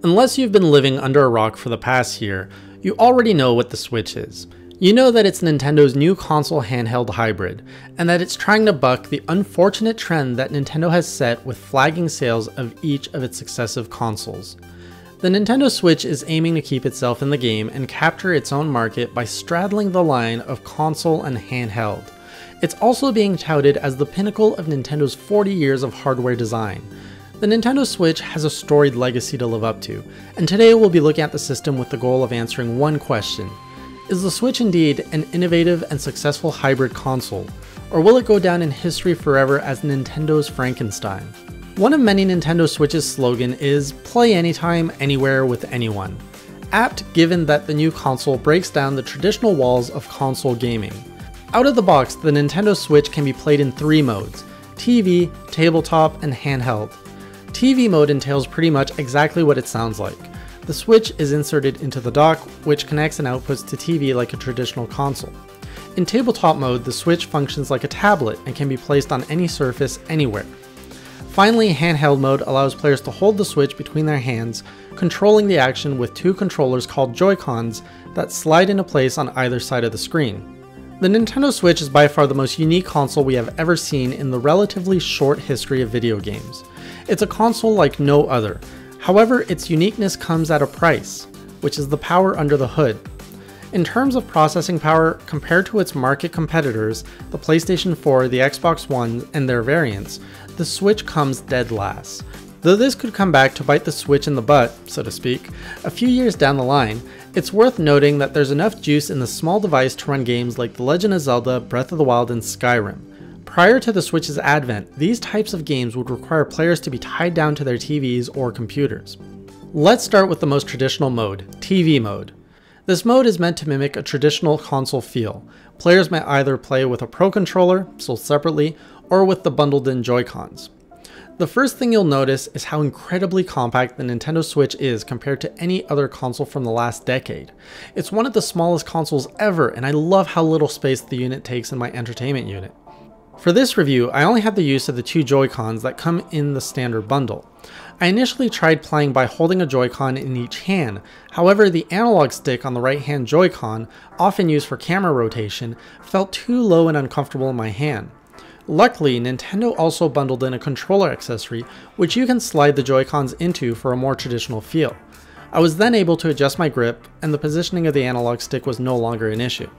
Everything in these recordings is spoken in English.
Unless you've been living under a rock for the past year, you already know what the Switch is. You know that it's Nintendo's new console handheld hybrid, and that it's trying to buck the unfortunate trend that Nintendo has set with flagging sales of each of its successive consoles. The Nintendo Switch is aiming to keep itself in the game and capture its own market by straddling the line of console and handheld. It's also being touted as the pinnacle of Nintendo's 40 years of hardware design. The Nintendo Switch has a storied legacy to live up to, and today we'll be looking at the system with the goal of answering one question. Is the Switch indeed an innovative and successful hybrid console, or will it go down in history forever as Nintendo's Frankenstein? One of many Nintendo Switch's slogan is "Play anytime, anywhere, with anyone," apt given that the new console breaks down the traditional walls of console gaming. Out of the box, the Nintendo Switch can be played in 3 modes: TV, tabletop, and handheld. TV mode entails pretty much exactly what it sounds like. The Switch is inserted into the dock, which connects and outputs to TV like a traditional console. In tabletop mode, the Switch functions like a tablet and can be placed on any surface anywhere. Finally, handheld mode allows players to hold the Switch between their hands, controlling the action with 2 controllers called Joy-Cons that slide into place on either side of the screen. The Nintendo Switch is by far the most unique console we have ever seen in the relatively short history of video games. It's a console like no other. However, its uniqueness comes at a price, which is the power under the hood. In terms of processing power, compared to its market competitors, the PlayStation 4, the Xbox One, and their variants, the Switch comes dead last. Though this could come back to bite the Switch in the butt, so to speak, a few years down the line, it's worth noting that there's enough juice in the small device to run games like The Legend of Zelda, Breath of the Wild, and Skyrim. Prior to the Switch's advent, these types of games would require players to be tied down to their TVs or computers. Let's start with the most traditional mode, TV mode. This mode is meant to mimic a traditional console feel. Players may either play with a Pro Controller, sold separately, or with the bundled-in Joy-Cons. The first thing you'll notice is how incredibly compact the Nintendo Switch is compared to any other console from the last decade. It's one of the smallest consoles ever, and I love how little space the unit takes in my entertainment unit. For this review, I only had the use of the 2 Joy-Cons that come in the standard bundle. I initially tried playing by holding a Joy-Con in each hand, however the analog stick on the right hand Joy-Con, often used for camera rotation, felt too low and uncomfortable in my hand. Luckily, Nintendo also bundled in a controller accessory, which you can slide the Joy-Cons into for a more traditional feel. I was then able to adjust my grip, and the positioning of the analog stick was no longer an issue.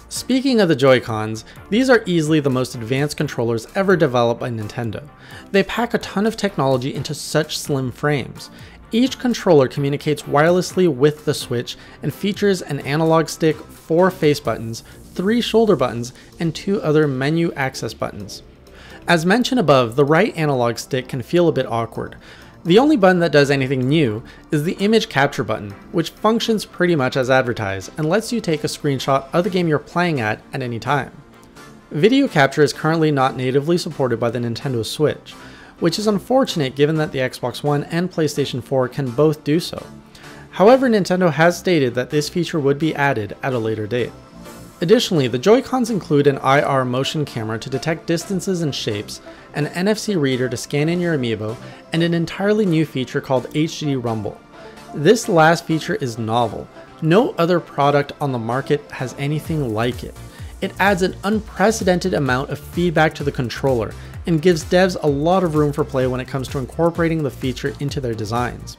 Speaking of the Joy-Cons, these are easily the most advanced controllers ever developed by Nintendo. They pack a ton of technology into such slim frames. Each controller communicates wirelessly with the Switch and features an analog stick, 4 face buttons, 3 shoulder buttons, and 2 other menu access buttons. As mentioned above, the right analog stick can feel a bit awkward. The only button that does anything new is the image capture button, which functions pretty much as advertised and lets you take a screenshot of the game you're playing at any time. Video capture is currently not natively supported by the Nintendo Switch, which is unfortunate given that the Xbox One and PlayStation 4 can both do so. However, Nintendo has stated that this feature would be added at a later date. Additionally, the Joy-Cons include an IR motion camera to detect distances and shapes, an NFC reader to scan in your amiibo, and an entirely new feature called HD Rumble. This last feature is novel. No other product on the market has anything like it. It adds an unprecedented amount of feedback to the controller and gives devs a lot of room for play when it comes to incorporating the feature into their designs.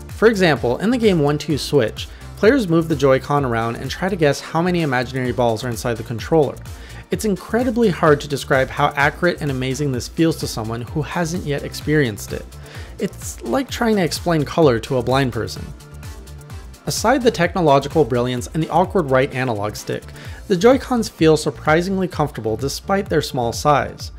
For example, in the game 1-2 Switch, players move the Joy-Con around and try to guess how many imaginary balls are inside the controller. It's incredibly hard to describe how accurate and amazing this feels to someone who hasn't yet experienced it. It's like trying to explain color to a blind person. Aside the technological brilliance and the awkward right analog stick, the Joy-Cons feel surprisingly comfortable despite their small size.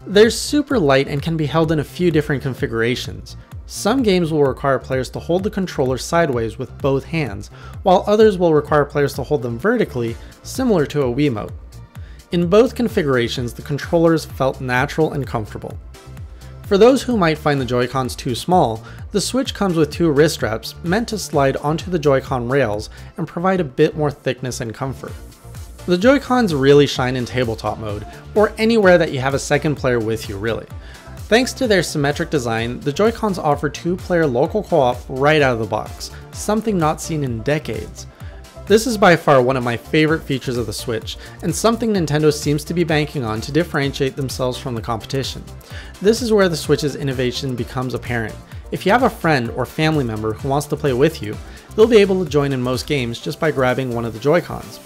They're super light and can be held in a few different configurations. Some games will require players to hold the controller sideways with both hands, while others will require players to hold them vertically, similar to a Wiimote. In both configurations, the controllers felt natural and comfortable. For those who might find the Joy-Cons too small, the Switch comes with 2 wrist straps meant to slide onto the Joy-Con rails and provide a bit more thickness and comfort. The Joy-Cons really shine in tabletop mode, or anywhere that you have a second player with you really. Thanks to their symmetric design, the Joy-Cons offer two-player local co-op right out of the box, something not seen in decades. This is by far one of my favorite features of the Switch, and something Nintendo seems to be banking on to differentiate themselves from the competition. This is where the Switch's innovation becomes apparent. If you have a friend or family member who wants to play with you, they'll be able to join in most games just by grabbing one of the Joy-Cons.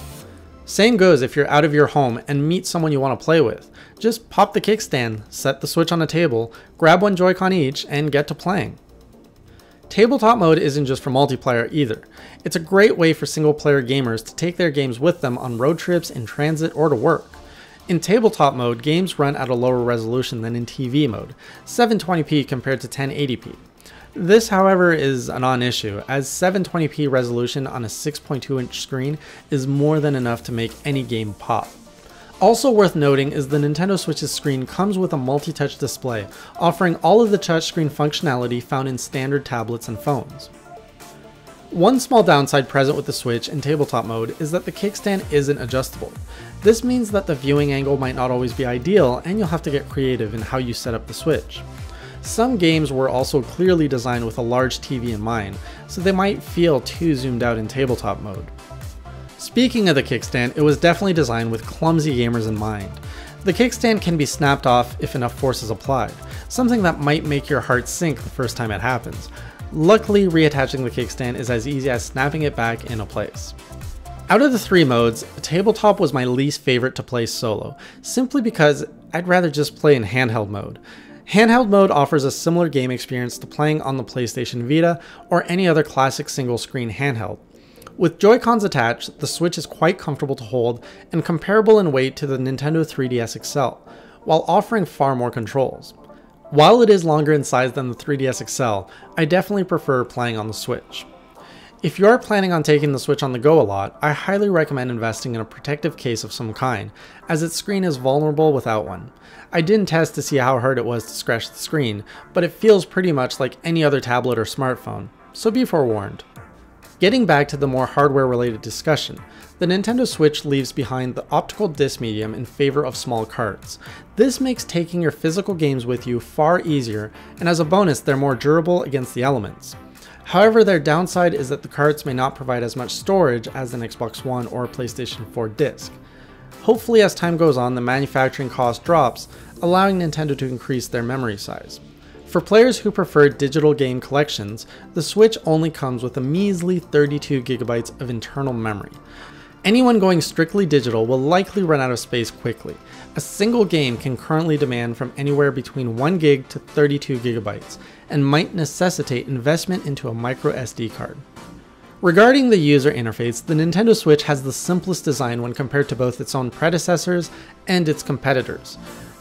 Same goes if you're out of your home and meet someone you want to play with. Just pop the kickstand, set the Switch on a table, grab one Joy-Con each, and get to playing. Tabletop mode isn't just for multiplayer either. It's a great way for single-player gamers to take their games with them on road trips, in transit, or to work. In tabletop mode, games run at a lower resolution than in TV mode, 720p compared to 1080p. This, however, is a non-issue, as 720p resolution on a 6.2-inch screen is more than enough to make any game pop. Also worth noting is the Nintendo Switch's screen comes with a multi-touch display, offering all of the touchscreen functionality found in standard tablets and phones. One small downside present with the Switch in tabletop mode is that the kickstand isn't adjustable. This means that the viewing angle might not always be ideal, and you'll have to get creative in how you set up the Switch. Some games were also clearly designed with a large TV in mind, so they might feel too zoomed out in tabletop mode. Speaking of the kickstand, it was definitely designed with clumsy gamers in mind. The kickstand can be snapped off if enough force is applied, something that might make your heart sink the first time it happens. Luckily, reattaching the kickstand is as easy as snapping it back into place. Out of the three modes, tabletop was my least favorite to play solo, simply because I'd rather just play in handheld mode. Handheld mode offers a similar game experience to playing on the PlayStation Vita or any other classic single-screen handheld. With Joy-Cons attached, the Switch is quite comfortable to hold and comparable in weight to the Nintendo 3DS XL, while offering far more controls. While it is longer in size than the 3DS XL, I definitely prefer playing on the Switch. If you are planning on taking the Switch on the go a lot, I highly recommend investing in a protective case of some kind, as its screen is vulnerable without one. I didn't test to see how hard it was to scratch the screen, but it feels pretty much like any other tablet or smartphone, so be forewarned. Getting back to the more hardware-related discussion, the Nintendo Switch leaves behind the optical disc medium in favor of small carts. This makes taking your physical games with you far easier, and as a bonus, they're more durable against the elements. However, their downside is that the carts may not provide as much storage as an Xbox One or PlayStation 4 disc. Hopefully, as time goes on, the manufacturing cost drops, allowing Nintendo to increase their memory size. For players who prefer digital game collections, the Switch only comes with a measly 32GB of internal memory. Anyone going strictly digital will likely run out of space quickly. A single game can currently demand from anywhere between 1GB to 32GB, and might necessitate investment into a micro SD card. Regarding the user interface, the Nintendo Switch has the simplest design when compared to both its own predecessors and its competitors.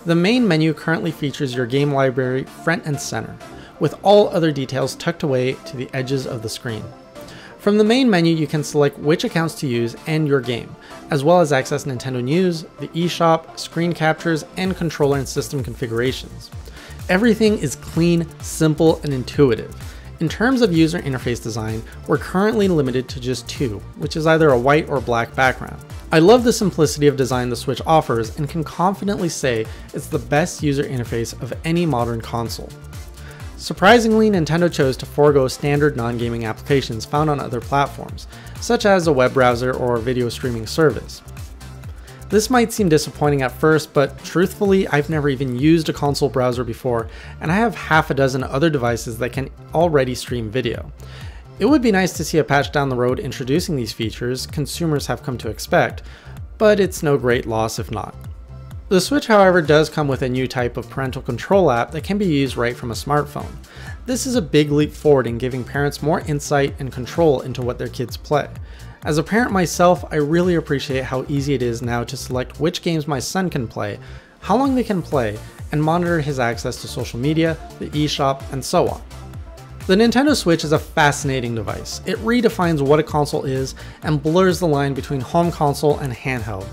The main menu currently features your game library front and center, with all other details tucked away to the edges of the screen. From the main menu, you can select which accounts to use and your game, as well as access Nintendo News, the eShop, screen captures, and controller and system configurations. Everything is clean, simple, and intuitive. In terms of user interface design, we're currently limited to just two, which is either a white or black background. I love the simplicity of design the Switch offers and can confidently say it's the best user interface of any modern console. Surprisingly, Nintendo chose to forego standard non-gaming applications found on other platforms, such as a web browser or a video streaming service. This might seem disappointing at first, but truthfully, I've never even used a console browser before, and I have half a dozen other devices that can already stream video. It would be nice to see a patch down the road introducing these features consumers have come to expect, but it's no great loss if not. The Switch, however, does come with a new type of parental control app that can be used right from a smartphone. This is a big leap forward in giving parents more insight and control into what their kids play. As a parent myself, I really appreciate how easy it is now to select which games my son can play, how long they can play, and monitor his access to social media, the eShop, and so on. The Nintendo Switch is a fascinating device. It redefines what a console is and blurs the line between home console and handheld.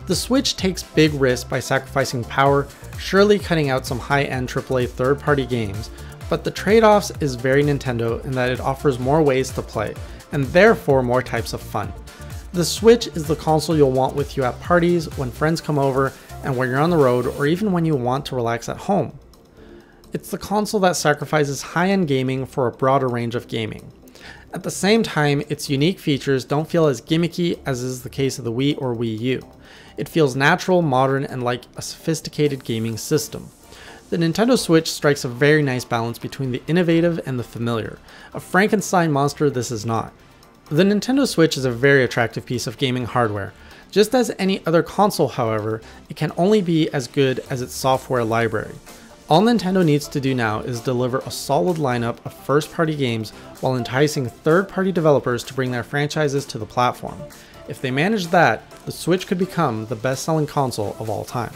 The Switch takes big risks by sacrificing power, surely cutting out some high-end AAA third-party games, but the trade-offs is very Nintendo in that it offers more ways to play, and therefore more types of fun. The Switch is the console you'll want with you at parties, when friends come over, and when you're on the road, or even when you want to relax at home. It's the console that sacrifices high-end gaming for a broader range of gaming. At the same time, its unique features don't feel as gimmicky as is the case of the Wii or Wii U. It feels natural, modern, and like a sophisticated gaming system. The Nintendo Switch strikes a very nice balance between the innovative and the familiar. A Frankenstein monster this is not. The Nintendo Switch is a very attractive piece of gaming hardware. Just as any other console, however, it can only be as good as its software library. All Nintendo needs to do now is deliver a solid lineup of first-party games while enticing third-party developers to bring their franchises to the platform. If they manage that, the Switch could become the best-selling console of all time.